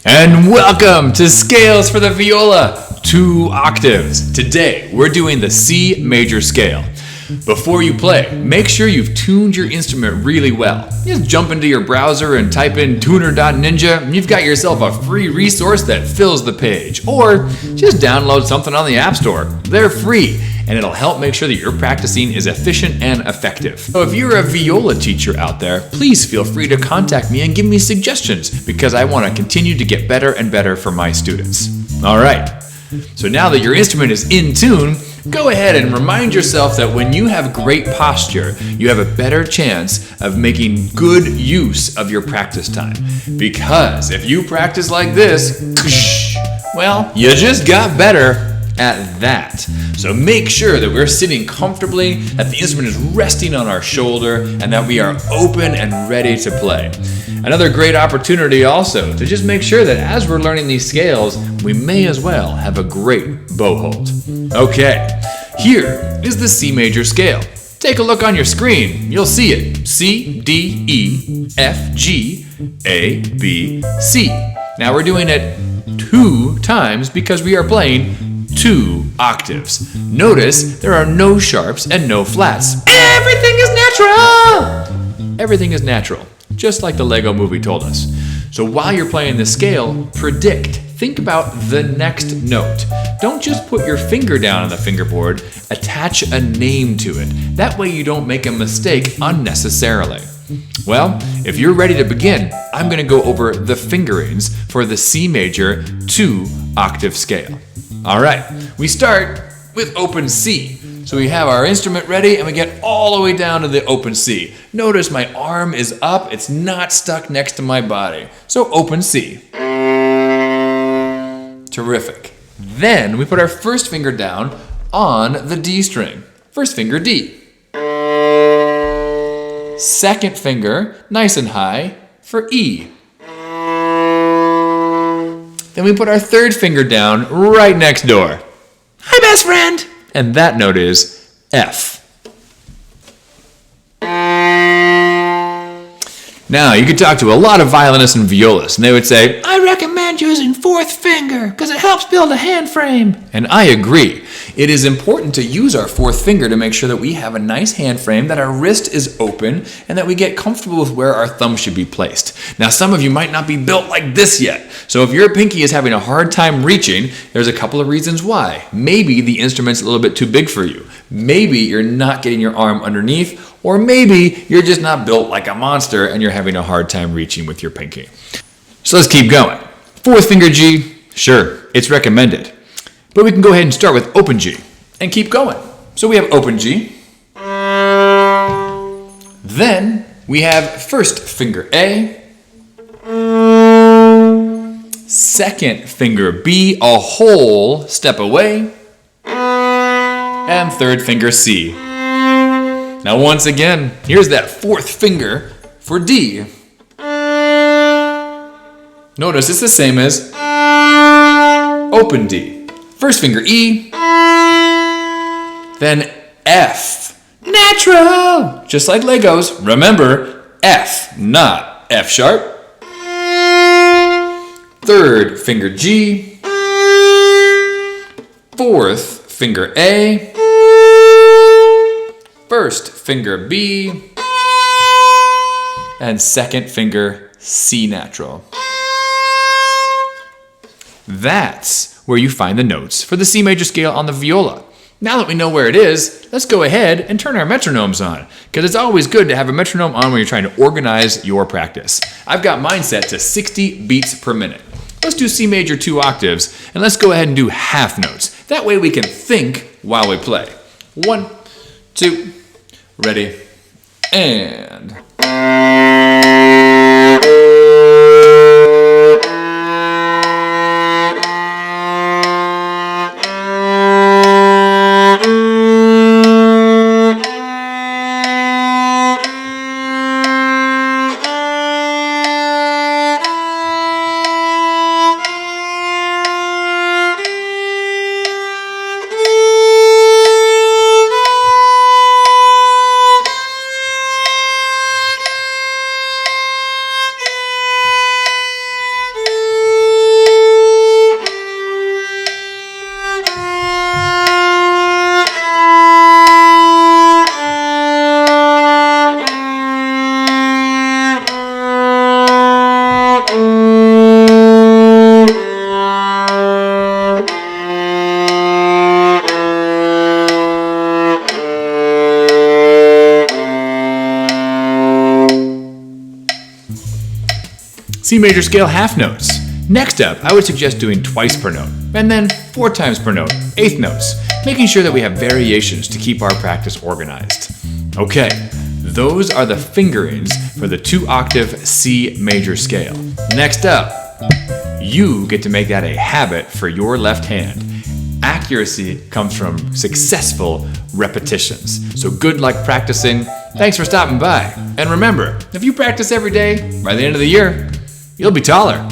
And welcome to Scales for the Viola, 2 octaves. Today, we're doing the C major scale. Before you play, make sure you've tuned your instrument really well. Just jump into your browser and type in tuner.ninja, and you've got yourself a free resource that fills the page. Or just download something on the App Store. They're free, and it'll help make sure that your practicing is efficient and effective. So if you're a viola teacher out there, please feel free to contact me and give me suggestions, because I want to continue to get better and better for my students. All right, so now that your instrument is in tune, go ahead and remind yourself that when you have great posture, you have a better chance of making good use of your practice time. Because if you practice like this, well, you just got better at that. So make sure that we're sitting comfortably, that the instrument is resting on our shoulder, and that we are open and ready to play. Another great opportunity also to just make sure that as we're learning these scales, we may as well have a great bow hold. Okay, here is the C major scale. Take a look on your screen. You'll see it. C, D, E, F, G, A, B, C. Now we're doing it 2 times because we are playing 2 octaves. Notice there are no sharps and no flats. Everything is natural! Everything is natural, just like the Lego movie told us. So while you're playing the scale, predict. Think about the next note. Don't just put your finger down on the fingerboard, attach a name to it. That way you don't make a mistake unnecessarily. Well, if you're ready to begin, I'm going to go over the fingerings for the C major 2 octave scale. All right, we start with open C. So we have our instrument ready and we get all the way down to the open C. Notice my arm is up, it's not stuck next to my body. So open C. Terrific. Then we put our first finger down on the D string. First finger D. Second finger, nice and high, for E. Then we put our third finger down right next door. Hi, best friend! And that note is F. Now, you could talk to a lot of violinists and violists, and they would say, I recommend using 4th finger because it helps build a hand frame. And I agree. It is important to use our 4th finger to make sure that we have a nice hand frame, that our wrist is open, and that we get comfortable with where our thumb should be placed. Now, some of you might not be built like this yet. So if your pinky is having a hard time reaching, there's a couple of reasons why. Maybe the instrument's a little bit too big for you. Maybe you're not getting your arm underneath, or maybe you're just not built like a monster and you're having a hard time reaching with your pinky. So let's keep going. 4th finger G, sure, it's recommended. But we can go ahead and start with open G and keep going. So we have open G. Then we have first finger A. Second finger B, a whole step away. And third finger C. Now once again, here's that 4th finger for D. Notice it's the same as open D. First finger E, then F. Natural! Just like Legos, remember F, not F sharp. Third finger G, 4th finger A, first finger B, and second finger C natural. That's where you find the notes for the C major scale on the viola. Now that we know where it is, let's go ahead and turn our metronomes on, because it's always good to have a metronome on when you're trying to organize your practice. I've got mine set to 60 beats per minute. Let's do C major 2 octaves, and let's go ahead and do half notes. That way we can think while we play. 1, 2, ready, and... C major scale half notes. Next up, I would suggest doing twice per note, and then 4 times per note, eighth notes, making sure that we have variations to keep our practice organized. Okay, those are the fingerings for the 2-octave C major scale. Next up, you get to make that a habit for your left hand. Accuracy comes from successful repetitions. So good luck practicing. Thanks for stopping by. And remember, if you practice every day, by the end of the year, you'll be taller.